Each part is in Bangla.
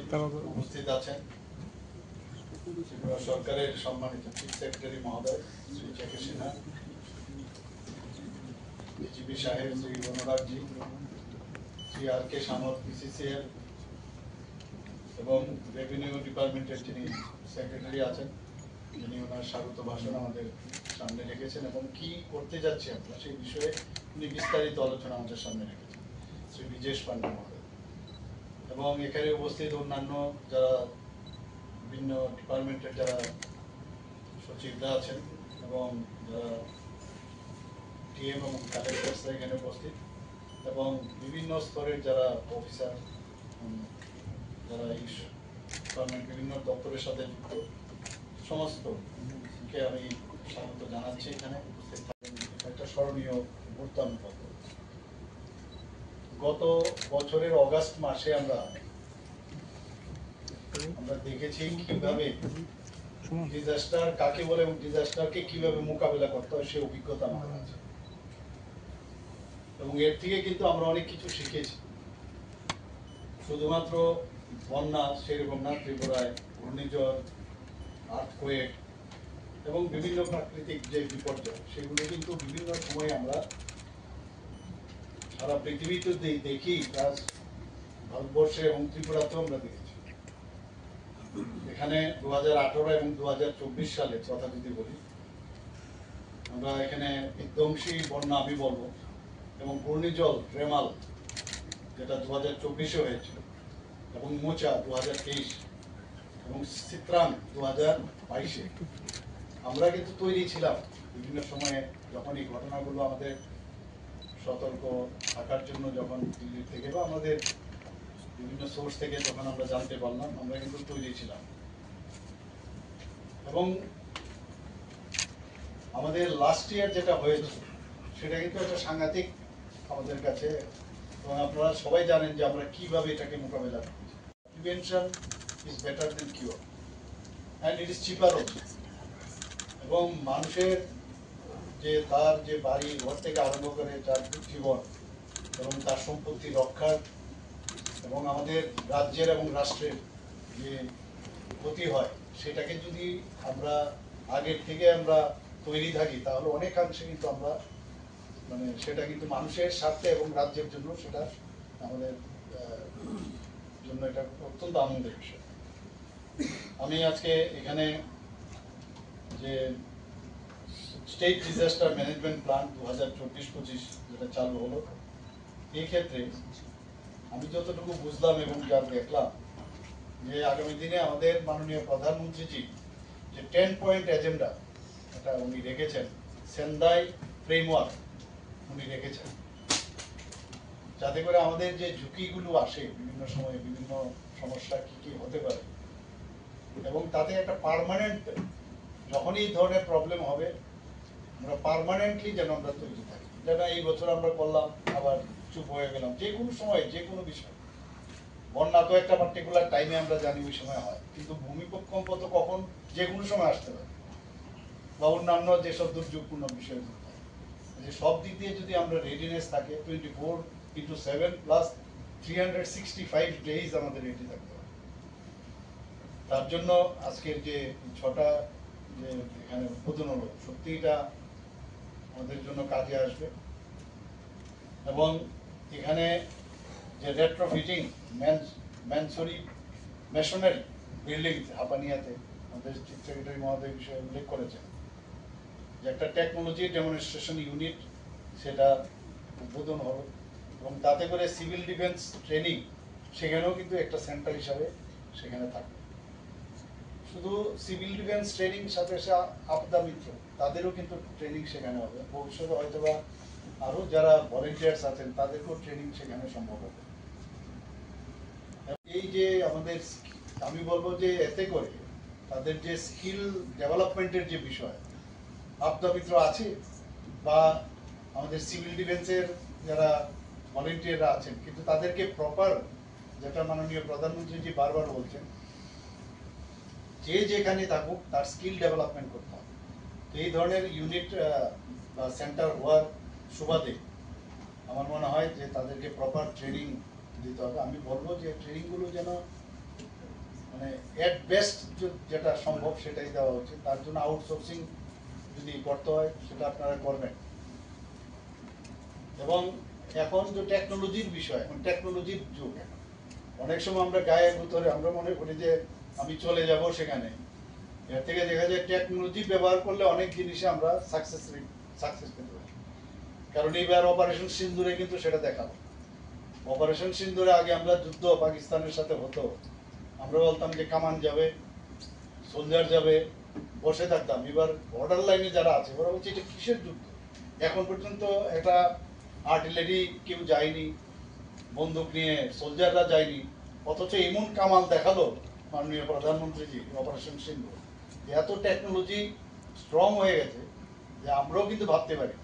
উপস্থিত আছেন ত্রিপুরা সরকারের সম্মানিত চিফ সেক্রেটারি মহোদয় শ্রী জেকে সিনহা, ডিজিপি সাহেব শ্রী অনুরাগজি, শ্রী আর কে সামত পিসিসিএল এবং রেভিনিউ ডিপার্টমেন্টের যিনি সেক্রেটারি আছেন, যিনি ওনার স্বাগত ভাষণ আমাদের সামনে রেখেছেন এবং কি করতে যাচ্ছি আমরা সেই বিষয়ে উনি বিস্তারিত আলোচনা আমাদের সামনে রেখেছেন শ্রী বিজেশ পান্ডে মহোদয়। এবং এখানে উপস্থিত অন্যান্য যারা বিভিন্ন ডিপার্টমেন্টের যারা সচিবরা আছেন এবং যারা টিএম এবং কালেক্টরসরা এখানে উপস্থিত এবং বিভিন্ন স্তরের যারা অফিসার যারা এই ডিপার্টমেন্ট বিভিন্ন দপ্তরের সাথে যুক্ত সমস্তকে আমি স্বাগত জানাচ্ছি। এখানে উপস্থিত থাকেন একটা স্মরণীয় মুহূর্ত আমি পাবো। গত বছরের অগাস্ট মাসে আমরা দেখেছি কিভাবে ডিজাস্টার কাকে বলে এবং ডিজাস্টারকে কিভাবে মোকাবেলা করতে হয় সেই অভিজ্ঞতা আমাদের আছে এবং এর থেকে কিন্তু আমরা অনেক কিছু শিখেছি। শুধুমাত্র বন্যা সেরকম না, ত্রিপুরায় ঘূর্ণিঝড়, আর্থকোয়েক এবং বিভিন্ন প্রাকৃতিক যে বিপর্যয় সেগুলো কিন্তু বিভিন্ন সময় আমরা সারা পৃথিবীতে দেখি, প্লাস ভারতবর্ষে এবং ত্রিপুরাতেও আমরা দেখেছি। এখানে 2018 এবং 2024 সালের কথা যদি বলি, আমরা এখানে বিধ্বংসী বন্যা আমি বলবো এবং ঘূর্ণিঝড় রেমাল যেটা 2024-এ হয়েছিল এবং মোচা 2023 এবং চিত্রাং 2022-এ আমরা কিন্তু তৈরি ছিলাম বিভিন্ন সময়ে যখন এই ঘটনাগুলো আমাদের সতর্ক থাকার জন্য যখন দিল্লি থেকে বা আমাদের বিভিন্ন সোর্স থেকে যখন আমরা জানতে পারলাম আমরা কিন্তু তৈরি ছিলাম। এবং আমাদের লাস্ট ইয়ার যেটা হয়েছে সেটা কিন্তু একটা সাংঘাতিক আমাদের কাছে, এবং আপনারা সবাই জানেন যে আমরা কিভাবে এটাকে মোকাবেলা করছি। Prevention is better then cure and it is cheaper also. এবং মানুষের যে তার যে বাড়ি ঘর থেকে আরম্ভ করে তার জীবন এবং তার সম্পত্তি রক্ষার এবং আমাদের রাজ্যের এবং রাষ্ট্রের যে ক্ষতি হয় সেটাকে যদি আমরা আগের থেকে আমরা তৈরি থাকি তাহলে অনেকাংশে কিন্তু আমরা সেটা কিন্তু মানুষের স্বার্থে এবং রাজ্যের জন্য সেটা আমাদের জন্য এটা অত্যন্ত আনন্দের বিষয়। আমি আজকে এখানে যে স্টেট ডিজাস্টার ম্যানেজমেন্ট প্ল্যান 2024-25 যেটা চালু হলো, এই ক্ষেত্রে আমি যতটুকু বুঝলাম এবং যা দেখলাম যে আগামী দিনে আমাদের মাননীয় প্রধানমন্ত্রীজি যে 10 পয়েন্ট এজেন্ডা এটা উনি রেখেছেন, সেন্দাই ফ্রেমওয়ার্ক উনি রেখেছেন, যাতে করে আমাদের যে ঝুঁকিগুলো আসে বিভিন্ন সময়ে বিভিন্ন সমস্যা কি কি হতে পারে এবং তাতে একটা পার্মানেন্ট যখনই এই ধরনের প্রবলেম হবে আমরা পার্মানেন্টলি যেন আমরা তৈরি থাকি, যেটা এই বছর আমরা করলাম আবার চুপ হয়ে গেলাম। যে কোনো সময় যে কোনো বিষয়, বন্যা তো একটা পার্টিকুলার টাইমে আমরা জানি ওই সময় হয়, কিন্তু ভূমিকম্প তো কখন যে কোনো সময় আসতে পারে বা অন্যান্য যেসব দুর্যোগপূর্ণ বিষয় যে সব দিক দিয়ে যদি আমরা রেডিনেস থাকে 24/7 প্লাস 365 ডেজ আমাদের রেডি থাকতে হবে। তার জন্য আজকের যে 6টা যে এখানে উদ্বোধন হলো সত্যি এটা আমাদের জন্য কাজে আসবে। এবং এখানে যে রেট্রোফিটিং মেশনারি বিল্ডিং হাপানিয়াতে আমাদের চিফ সেক্রেটারি মহোদয় বিষয়ে উল্লেখ করেছেন যে একটা টেকনোলজি ডেমনস্ট্রেশন ইউনিট সেটা উদ্বোধন হলো এবং তাতে করে সিভিল ডিফেন্স ট্রেনিং সেখানেও কিন্তু একটা সেন্টার হিসাবে সেখানে থাকবে। শুধু সিভিল ডিফেন্স ট্রেনিং সাথে আপদা মিত্র তাদেরও কিন্তু ট্রেনিং সেখানে হবে। ভবিষ্যতে হয়তো বা আরো যারা ভলেন্টিয়ার্স আছেন তাদেরকেও ট্রেনিং সেখানে সম্ভব হবে। এই যে আমাদের আমি বলবো যে এতে করে তাদের যে স্কিল ডেভেলপমেন্টের যে বিষয়, আপদা মিত্র আছে বা আমাদের সিভিল ডিফেন্সের যারা ভলেন্টিয়াররা আছেন, কিন্তু তাদেরকে প্রপার যেটা মাননীয় প্রধানমন্ত্রীজি বারবার বলছেন যে যেখানে থাকুক তার স্কিল ডেভেলপমেন্ট করতে হবে। এই ধরনের ইউনিট বা সেন্টার হওয়ার সুবাদে আমার মনে হয় যে তাদেরকে প্রপার ট্রেনিং দিতে হবে। আমি বলবো যে ট্রেনিংগুলো যেন মানে এট বেস্ট যেটা সম্ভব সেটাই দেওয়া উচিত। তার জন্য আউটসোর্সিং যদি করতে হয় সেটা আপনারা করবেন। এবং এখন যে টেকনোলজির বিষয়, এখন টেকনোলজির যুগ। এখন অনেক সময় আমরা গায়ে ধরে আমরা মনে করি যে আমি চলে যাব সেখানে, এর থেকে দেখা যায় টেকনোলজি ব্যবহার করলে অনেক জিনিসে আমরা সাকসেস পেতে পারি। কারণ এইবার অপারেশন সিন্দুরে কিন্তু সেটা দেখাবো। অপারেশন সিন্দুরে আগে আমরা যুদ্ধ পাকিস্তানের সাথে হতো, আমরা বলতাম যে কামান যাবে, সোলজার যাবে, বসে থাকতাম। এবার বর্ডার লাইনে যারা আছে ওরা বলছে এটা কিসের যুদ্ধ, এখন পর্যন্ত একটা আর্টিলারি কেউ যায়নি, বন্দুক নিয়ে সোলজাররা যায়নি, অথচ এমন কামাল দেখালো মাননীয় প্রধানমন্ত্রীজি অপারেশন সিন্দুর। এত টেকনোলজি স্ট্রং হয়ে গেছে যে আমরাও কিন্তু ভাবতে পারি।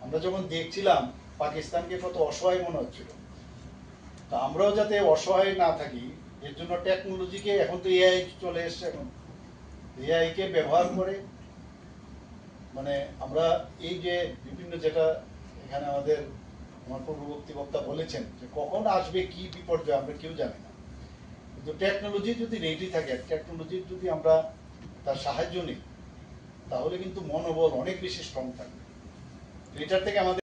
আমরা যখন দেখছিলাম পাকিস্তানকে কত অসহায় মনে হচ্ছিল, তা আমরাও যাতে অসহায় না থাকি এর জন্য টেকনোলজিকে, এখন তো এআই চলে এসছে, এখন এআই কে ব্যবহার করে মানে আমরা এই যে বিভিন্ন যেটা এখানে আমাদের আমার পূর্ববর্তী বক্তা বলেছেন যে কখন আসবে কি বিপর্যয় আমরা কেউ জানি না, কিন্তু টেকনোলজি যদি রেডি থাকে, টেকনোলজির যদি আমরা তার সাহায্য নিই তাহলে কিন্তু মনোবল অনেক বেশি স্ট্রং থাকবে। এটার থেকে আমাদের